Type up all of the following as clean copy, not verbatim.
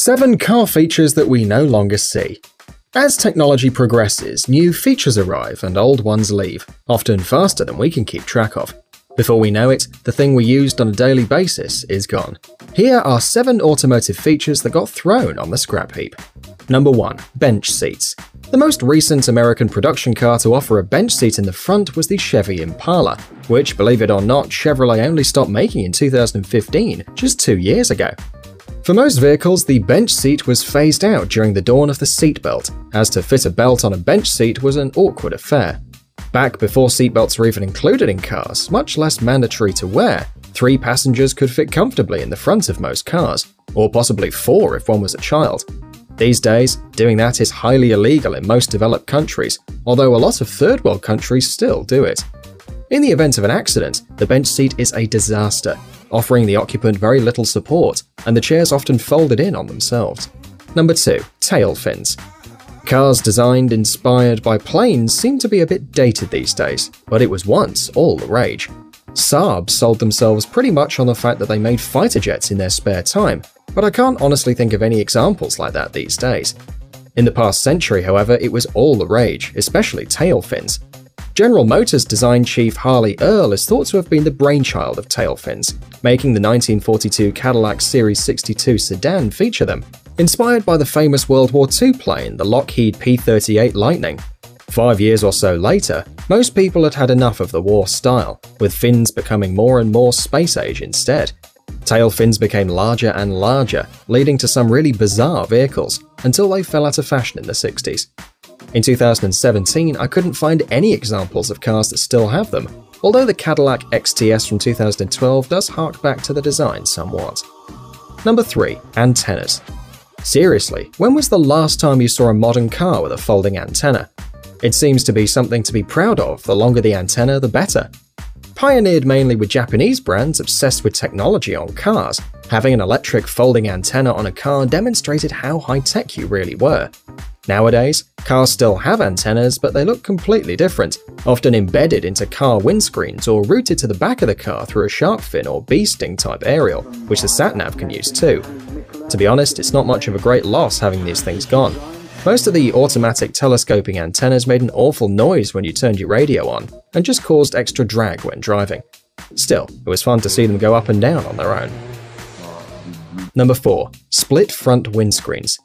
7 car features that we no longer see. As technology progresses, new features arrive and old ones leave, often faster than we can keep track of. Before we know it, the thing we used on a daily basis is gone. Here are 7 automotive features that got thrown on the scrap heap. Number 1. Bench seats. The most recent American production car to offer a bench seat in the front was the Chevy Impala, which, believe it or not, Chevrolet only stopped making in 2015, just 2 years ago. For most vehicles, the bench seat was phased out during the dawn of the seatbelt, as to fit a belt on a bench seat was an awkward affair. Back before seatbelts were even included in cars, much less mandatory to wear, 3 passengers could fit comfortably in the front of most cars, or possibly 4 if one was a child. These days, doing that is highly illegal in most developed countries, although a lot of third world countries still do it. In the event of an accident, the bench seat is a disaster, offering the occupant very little support, and the chairs often folded in on themselves. Number 2. Tail fins. Cars designed inspired by planes seem to be a bit dated these days, but it was once all the rage. Saab sold themselves pretty much on the fact that they made fighter jets in their spare time, but I can't honestly think of any examples like that these days. In the past century, however, it was all the rage, especially tail fins. General Motors design chief Harley Earl is thought to have been the brainchild of tail fins, making the 1942 Cadillac Series 62 sedan feature them, inspired by the famous World War II plane, the Lockheed P-38 Lightning. 5 years or so later, most people had had enough of the war style, with fins becoming more and more space-age instead. Tail fins became larger and larger, leading to some really bizarre vehicles, until they fell out of fashion in the 60s. In 2017, I couldn't find any examples of cars that still have them, although the Cadillac XTS from 2012 does hark back to the design somewhat. Number 3. Antennas. Seriously, when was the last time you saw a modern car with a folding antenna? It seems to be something to be proud of, the longer the antenna, the better. Pioneered mainly with Japanese brands obsessed with technology on cars, having an electric folding antenna on a car demonstrated how high-tech you really were. Nowadays, cars still have antennas, but they look completely different, often embedded into car windscreens or routed to the back of the car through a shark fin or bee sting type aerial, which the sat-nav can use too. To be honest, it's not much of a great loss having these things gone. Most of the automatic telescoping antennas made an awful noise when you turned your radio on, and just caused extra drag when driving. Still, it was fun to see them go up and down on their own. Number 4. Split front windscreens.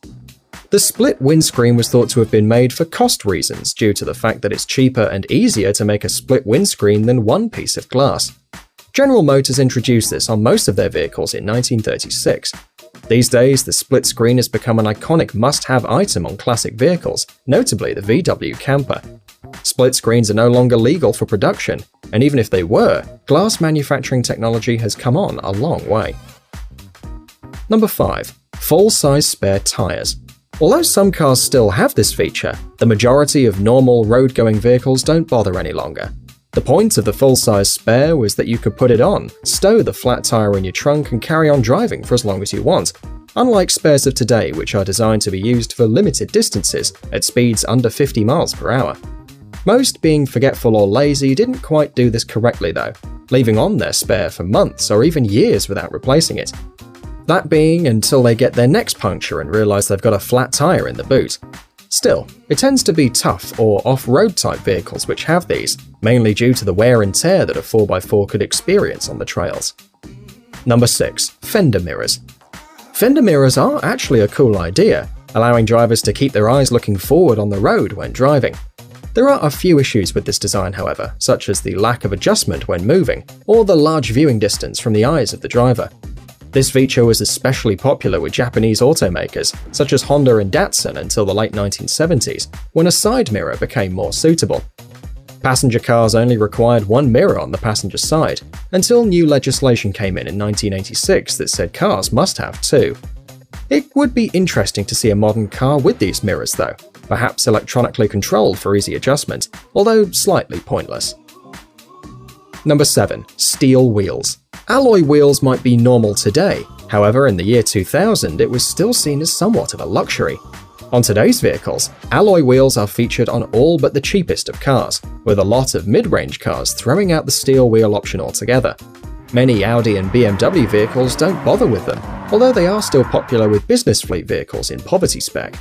The split windscreen was thought to have been made for cost reasons due to the fact that it's cheaper and easier to make a split windscreen than one piece of glass. General Motors introduced this on most of their vehicles in 1936. These days, the split screen has become an iconic must-have item on classic vehicles, notably the VW Camper. Split screens are no longer legal for production, and even if they were, glass manufacturing technology has come on a long way. Number 5. Full-size spare tires. Although some cars still have this feature, the majority of normal road-going vehicles don't bother any longer. The point of the full-size spare was that you could put it on, stow the flat tire in your trunk and carry on driving for as long as you want, unlike spares of today which are designed to be used for limited distances at speeds under 50 miles per hour. Most, being forgetful or lazy, didn't quite do this correctly though, leaving on their spare for months or even years without replacing it. That being until they get their next puncture and realize they've got a flat tire in the boot. Still, it tends to be tough or off-road type vehicles which have these, mainly due to the wear and tear that a 4x4 could experience on the trails. Number 6. Fender mirrors. Fender mirrors are actually a cool idea, allowing drivers to keep their eyes looking forward on the road when driving. There are a few issues with this design, however, such as the lack of adjustment when moving, or the large viewing distance from the eyes of the driver. This feature was especially popular with Japanese automakers, such as Honda and Datsun until the late 1970s, when a side mirror became more suitable. Passenger cars only required one mirror on the passenger side, until new legislation came in 1986 that said cars must have 2. It would be interesting to see a modern car with these mirrors though, perhaps electronically controlled for easy adjustment, although slightly pointless. Number 7. Steel wheels. Alloy wheels might be normal today, however in the year 2000 it was still seen as somewhat of a luxury. On today's vehicles, alloy wheels are featured on all but the cheapest of cars, with a lot of mid-range cars throwing out the steel wheel option altogether. Many Audi and BMW vehicles don't bother with them, although they are still popular with business fleet vehicles in poverty spec.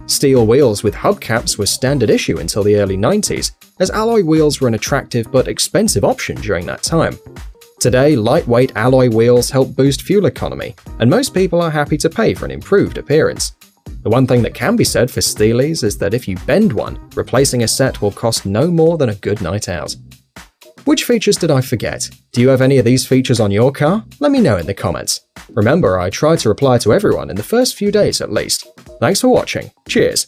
Steel wheels with hubcaps were standard issue until the early 90s, as alloy wheels were an attractive but expensive option during that time. Today, lightweight alloy wheels help boost fuel economy, and most people are happy to pay for an improved appearance. The one thing that can be said for Steelies is that if you bend one, replacing a set will cost no more than a good night out. Which features did I forget? Do you have any of these features on your car? Let me know in the comments. Remember, I try to reply to everyone in the first few days at least. Thanks for watching. Cheers!